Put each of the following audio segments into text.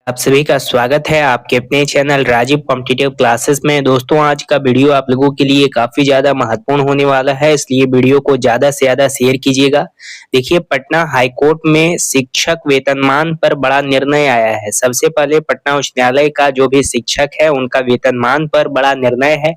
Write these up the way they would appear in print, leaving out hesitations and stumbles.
आप सभी का स्वागत है आपके अपने चैनल राजीव कॉम्पिटिटिव क्लासेस में। दोस्तों, आज का वीडियो आप लोगों के लिए काफी ज्यादा महत्वपूर्ण होने वाला है, इसलिए वीडियो को ज्यादा से ज्यादा शेयर कीजिएगा। देखिए, पटना हाई कोर्ट में शिक्षक वेतनमान पर बड़ा निर्णय आया है। सबसे पहले पटना उच्च न्यायालय का जो भी शिक्षक है उनका वेतनमान पर बड़ा निर्णय है।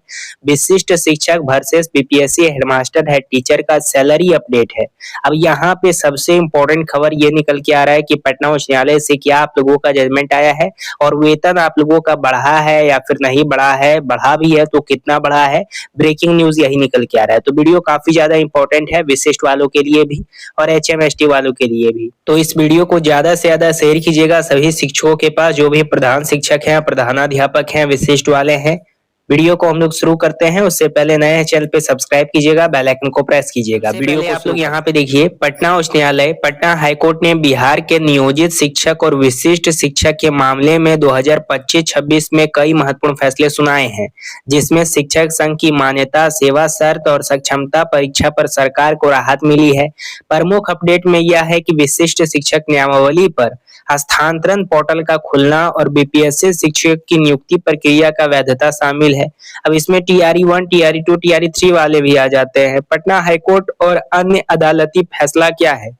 विशिष्ट शिक्षक versus BPSC headmaster head teacher का सैलरी अपडेट है। अब यहाँ पे सबसे इम्पोर्टेंट खबर ये निकल के आ रहा है कि पटना उच्च न्यायालय से क्या आप लोगों का जजमेंट आया है और वेतन आप लोगों का बढ़ा है या फिर नहीं बढ़ा है, बढ़ा भी है तो कितना बढ़ा है। ब्रेकिंग न्यूज यही निकल के आ रहा है, तो वीडियो काफी ज्यादा इंपॉर्टेंट है विशिष्ट वालों के लिए भी और एचएमएसटी वालों के लिए भी। तो इस वीडियो को ज्यादा से ज्यादा शेयर कीजिएगा सभी शिक्षकों के पास, जो भी प्रधान शिक्षक हैं, प्रधानाध्यापक हैं, विशिष्ट वाले हैं। वीडियो को हम लोग शुरू करते हैं, उससे पहले नए चैनल पे सब्सक्राइब कीजिएगा, बेल आइकन को प्रेस कीजिएगा। वीडियो को आप लोग यहाँ पे देखिए, पटना उच्च न्यायालय पटना हाईकोर्ट ने बिहार के नियोजित शिक्षक और विशिष्ट शिक्षक के मामले में 2025-26 में कई महत्वपूर्ण फैसले सुनाए हैं, जिसमें शिक्षक संघ की मान्यता, सेवा शर्त और सक्षमता परीक्षा पर सरकार को राहत मिली है। प्रमुख अपडेट में यह है कि विशिष्ट शिक्षक नियमावली पर हस्तांतरण पोर्टल का खुलना और बीपीएससी शिक्षक की नियुक्ति प्रक्रिया का वैधता शामिल है। अब इसमें टीआरई 1, टीआरई 2, टीआरई 3 वाले भी आ जाते हैं। पटना हाईकोर्ट और अन्य अदालती फैसला क्या है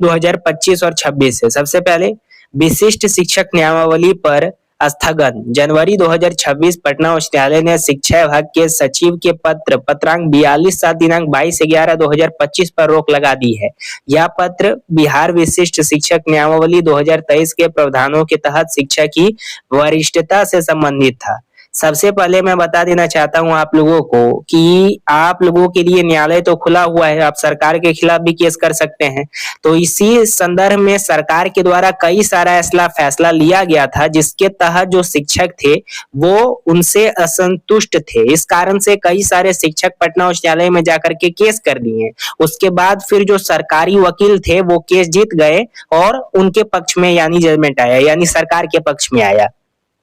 2025 और 26 से। सबसे पहले विशिष्ट शिक्षक नियमावली पर स्थगन। जनवरी 2026 पटना उच्च न्यायालय ने शिक्षा विभाग के सचिव के पत्र पत्रांक 42/7 दिनांक 22/11/2025 पर रोक लगा दी है। यह पत्र बिहार विशिष्ट शिक्षक नियमावली 2023 के प्रावधानों के तहत शिक्षा की वरिष्ठता से संबंधित था। सबसे पहले मैं बता देना चाहता हूं आप लोगों को कि आप लोगों के लिए न्यायालय तो खुला हुआ है, आप सरकार के खिलाफ भी केस कर सकते हैं। तो इसी संदर्भ में सरकार के द्वारा कई सारा ऐसा फैसला लिया गया था जिसके तहत जो शिक्षक थे वो उनसे असंतुष्ट थे। इस कारण से कई सारे शिक्षक पटना उच्च न्यायालय में जाकर के केस कर दिए। उसके बाद फिर जो सरकारी वकील थे वो केस जीत गए और उनके पक्ष में यानी जजमेंट आया, यानी सरकार के पक्ष में आया।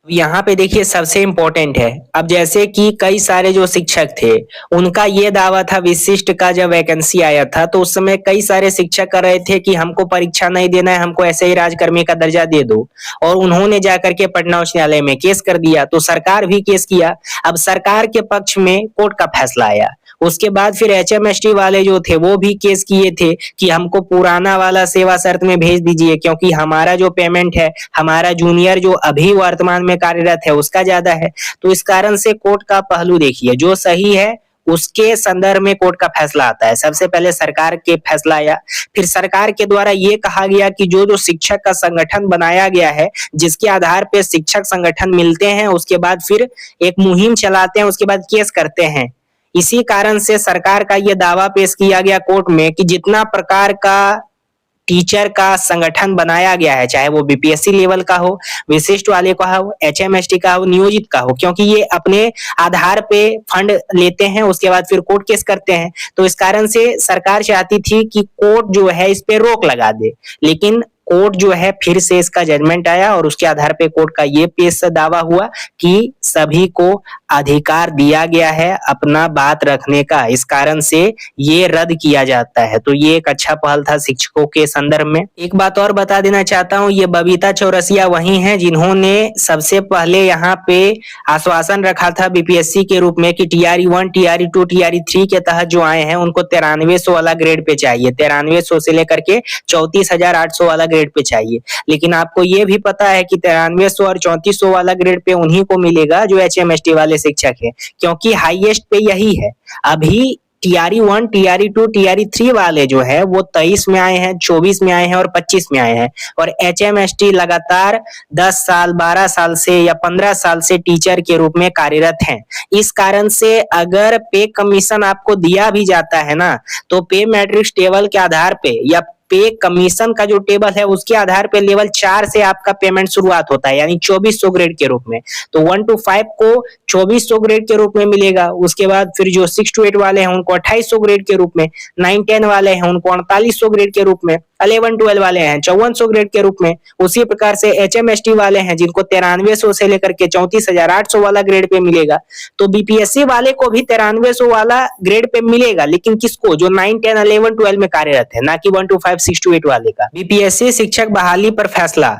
यहाँ पे देखिए सबसे इम्पोर्टेंट है, अब जैसे कि कई सारे जो शिक्षक थे उनका ये दावा था, विशिष्ट का जब वैकेंसी आया था तो उस समय कई सारे शिक्षक कर रहे थे कि हमको परीक्षा नहीं देना है, हमको ऐसे ही राजकर्मी का दर्जा दे दो, और उन्होंने जाकर के पटना उच्च न्यायालय में केस कर दिया। तो सरकार भी केस किया। अब सरकार के पक्ष में कोर्ट का फैसला आया। उसके बाद फिर एचएमएसटी वाले जो थे वो भी केस किए थे कि हमको पुराना वाला सेवा शर्त में भेज दीजिए, क्योंकि हमारा जो पेमेंट है, हमारा जूनियर जो अभी वर्तमान में कार्यरत है उसका ज्यादा है। तो इस कारण से कोर्ट का पहलू देखिए, जो सही है उसके संदर्भ में कोर्ट का फैसला आता है। सबसे पहले सरकार के फैसला आया, फिर सरकार के द्वारा ये कहा गया कि जो शिक्षक का संगठन बनाया गया है, जिसके आधार पे शिक्षक संगठन मिलते हैं, उसके बाद फिर एक मुहिम चलाते हैं, उसके बाद केस करते हैं। इसी कारण से सरकार का यह दावा पेश किया गया कोर्ट में कि जितना प्रकार का टीचर का संगठन बनाया गया है, चाहे वो बीपीएससी लेवल का हो, विशिष्ट वाले का हो, एचएमएसटी का हो, नियोजित का हो, क्योंकि ये अपने आधार पे फंड लेते हैं, उसके बाद फिर कोर्ट केस करते हैं। तो इस कारण से सरकार चाहती थी कि कोर्ट जो है इस पे रोक लगा दे, लेकिन कोर्ट जो है फिर से इसका जजमेंट आया और उसके आधार पे कोर्ट का ये पेश दावा हुआ कि सभी को अधिकार दिया गया है अपना बात रखने का। इस कारण से ये रद्द किया जाता है। तो ये एक अच्छा पहल था शिक्षकों के संदर्भ में। एक बात और बता देना चाहता हूँ, ये बबीता चौरसिया वही हैं जिन्होंने सबसे पहले यहाँ पे आश्वासन रखा था बीपीएससी के रूप में कि टीआरई 1, टीआरई 2, टीआरई 3 के तहत जो आए हैं उनको 9300 वाला ग्रेड पे चाहिए, 9300 से लेकर के 34,800 वाला ग्रेड पे चाहिए। लेकिन आपको ये भी पता है कि 9300 और 3400 वाला ग्रेड पे उन्हीं को मिलेगा जो एचएमएसटी वाले शिक्षक है, क्योंकि हाईएस्ट पे यही है। अभी टीआरई 1, टीआरई 2, टीआरई 3 वाले जो है वो 23 में आए हैं, 24 में आए हैं और 25 में आए हैं, और एचएमएसटी लगातार 10 साल, 12 साल से या 15 साल से टीचर के रूप में कार्यरत हैं। इस कारण से अगर पे कमीशन आपको दिया भी जाता है ना, तो पे मैट्रिक्स टेबल के आधार पे या पे कमीशन का जो टेबल है उसके आधार पे लेवल 4 से आपका पेमेंट शुरुआत होता है, यानी 2400 ग्रेड के रूप में। तो 1 to 5 को 2400 ग्रेड के रूप में मिलेगा। उसके बाद फिर जो 6 to 8 वाले हैं उनको 2800 ग्रेड के रूप में, 9, 10 वाले हैं उनको 4800 ग्रेड के रूप में, 11, 12 वाले हैं 5400 ग्रेड के रूप में। उसी प्रकार से एचएमएसटी वाले हैं जिनको 9300 से लेकर के 34,800 वाला ग्रेड पे मिलेगा। तो बीपीएससी वाले को भी 9300 वाला ग्रेड पे मिलेगा, लेकिन किसको? जो 9, 10, 11, 12 में कार्यरत है, ना कि 1 to 5, 6 to 8 वाले का। बीपीएससी शिक्षक बहाली पर फैसला।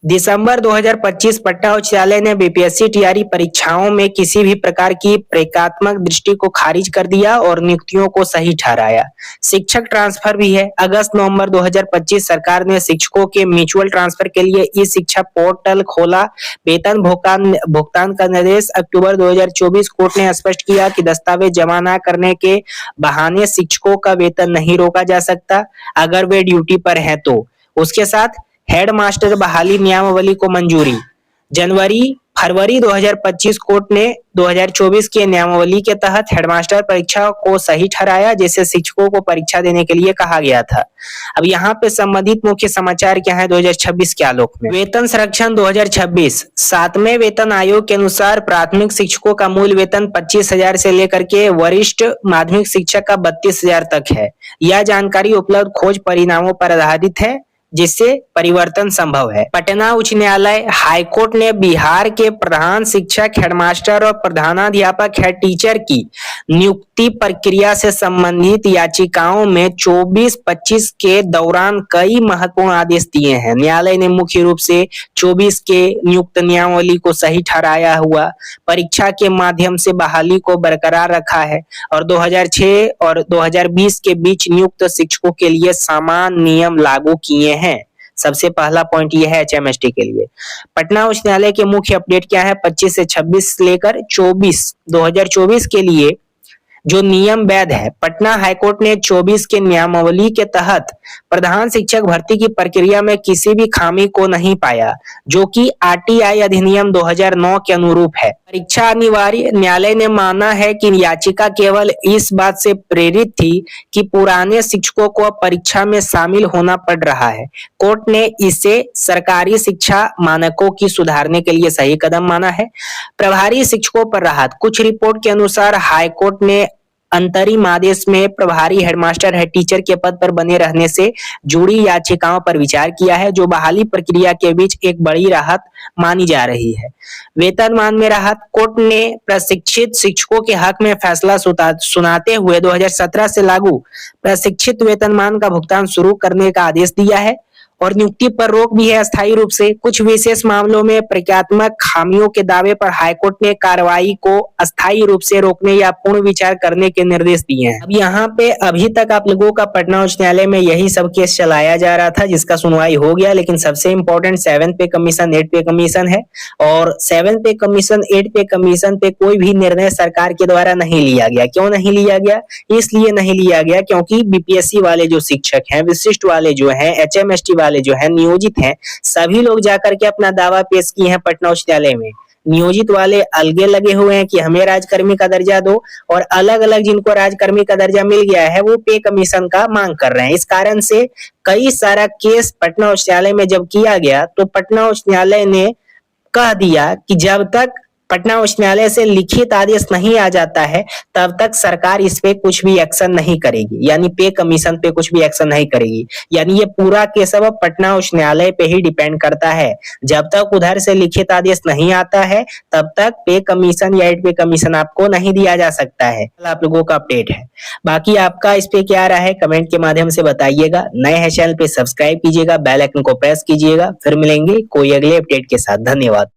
दिसंबर 2025 पटना उच्च न्यायालय ने बीपीएससी टीआरई परीक्षाओं में किसी भी प्रकार की प्रयोगात्मक दृष्टि को खारिज कर दिया और नियुक्तियों को सही ठहराया। शिक्षक ट्रांसफर भी है। अगस्त-नवंबर 2025 सरकार ने शिक्षकों के म्यूचुअल ट्रांसफर के लिए ई शिक्षा पोर्टल खोला। वेतन भुगतान का निर्देश। अक्टूबर 2024 कोर्ट ने स्पष्ट किया कि दस्तावेज जमा न करने के बहाने शिक्षकों का वेतन नहीं रोका जा सकता अगर वे ड्यूटी पर हैं तो। उसके साथ हेडमास्टर बहाली नियमावली को मंजूरी। फरवरी 2025 कोर्ट ने 2024 के नियमावली के तहत हेडमास्टर परीक्षा को सही ठहराया, जिसे शिक्षकों को परीक्षा देने के लिए कहा गया था। अब यहाँ पे संबंधित मुख्य समाचार क्या है 2026 के आलोक में। वेतन संरक्षण 2026। 7वें वेतन आयोग के अनुसार प्राथमिक शिक्षकों का मूल वेतन 25,000 से लेकर के वरिष्ठ माध्यमिक शिक्षक का 32,000 तक है। यह जानकारी उपलब्ध खोज परिणामों पर आधारित है, जिससे परिवर्तन संभव है। पटना उच्च न्यायालय हाईकोर्ट ने बिहार के प्रधान शिक्षक, हेडमास्टर और प्रधानाध्यापक हेड टीचर की नियुक्ति प्रक्रिया से संबंधित याचिकाओं में 24-25 के दौरान कई महत्वपूर्ण आदेश दिए हैं। न्यायालय ने मुख्य रूप से 24 के नियुक्त नियमावली को सही ठहराया हुआ, परीक्षा के माध्यम से बहाली को बरकरार रखा है और 2006 और 2020 के बीच नियुक्त शिक्षकों के लिए समान नियम लागू किए हैं। सबसे पहला पॉइंट यह है एचएमएसटी के लिए। पटना उच्च न्यायालय के मुख्य अपडेट क्या है 25 से 26 लेकर 2024 के लिए जो नियम वैध है। पटना हाईकोर्ट ने 24 के नियमावली के तहत प्रधान शिक्षक भर्ती की प्रक्रिया में किसी भी खामी को नहीं पाया, जो कि आरटीआई अधिनियम 2009 के अनुरूप है। परीक्षा अनिवार्य। न्यायालय ने माना है कि याचिका केवल इस बात से प्रेरित थी कि पुराने शिक्षकों को अब परीक्षा में शामिल होना पड़ रहा है। कोर्ट ने इसे सरकारी शिक्षा मानकों की सुधारने के लिए सही कदम माना है। प्रभारी शिक्षकों पर राहत। कुछ रिपोर्ट के अनुसार हाईकोर्ट ने अंतरिम आदेश में प्रभारी हेडमास्टर हेड टीचर के पद पर बने रहने से जुड़ी याचिकाओं पर विचार किया है, जो बहाली प्रक्रिया के बीच एक बड़ी राहत मानी जा रही है। वेतनमान में राहत। कोर्ट ने प्रशिक्षित शिक्षकों के हक में फैसला सुनाते हुए 2017 से लागू प्रशिक्षित वेतनमान का भुगतान शुरू करने का आदेश दिया है और नियुक्ति पर रोक भी है अस्थायी रूप से। कुछ विशेष मामलों में प्रक्रियात्मक खामियों के दावे पर हाईकोर्ट ने कार्रवाई को अस्थायी रूप से रोकने या पूर्ण विचार करने के निर्देश दिए हैं। अब यहाँ पे अभी तक आप लोगों का पटना उच्च न्यायालय में यही सब केस चलाया जा रहा था, जिसका सुनवाई हो गया, लेकिन सबसे इंपॉर्टेंट 7th पे कमीशन, 8th पे कमीशन है और 7th पे कमीशन, 8th पे कमीशन पे कोई भी निर्णय सरकार के द्वारा नहीं लिया गया। क्यों नहीं लिया गया? इसलिए नहीं लिया गया क्योंकि बीपीएससी वाले जो शिक्षक हैं, विशिष्ट वाले जो हैं, एचएमएसटी वाले जो है नियोजित हैं, सभी लोग जाकर के अपना दावा पेश किए हैं पटना उच्च न्यायालय में। नियोजित वाले अलगे लगे हुए हैं कि हमें राजकर्मी का दर्जा दो, और अलग अलग जिनको राजकर्मी का दर्जा मिल गया है वो पे कमीशन का मांग कर रहे हैं। इस कारण से कई सारा केस पटना उच्च न्यायालय में जब किया गया तो पटना उच्च न्यायालय ने कह दिया कि जब तक पटना उच्च न्यायालय से लिखित आदेश नहीं आ जाता है तब तक सरकार इस पे कुछ भी एक्शन नहीं करेगी, यानी पे कमीशन पे कुछ भी एक्शन नहीं करेगी। यानी ये पूरा केस अब पटना उच्च न्यायालय पे ही डिपेंड करता है। जब तक उधर से लिखित आदेश नहीं आता है तब तक पे कमीशन या एड पे कमीशन आपको नहीं दिया जा सकता है। आप लोगों का अपडेट है। बाकी आपका इस पे क्या रहा है कमेंट के माध्यम से बताइएगा। नए हैं चैनल पे सब्सक्राइब कीजिएगा, बेल आइकन को प्रेस कीजिएगा। फिर मिलेंगे कोई अगले अपडेट के साथ। धन्यवाद।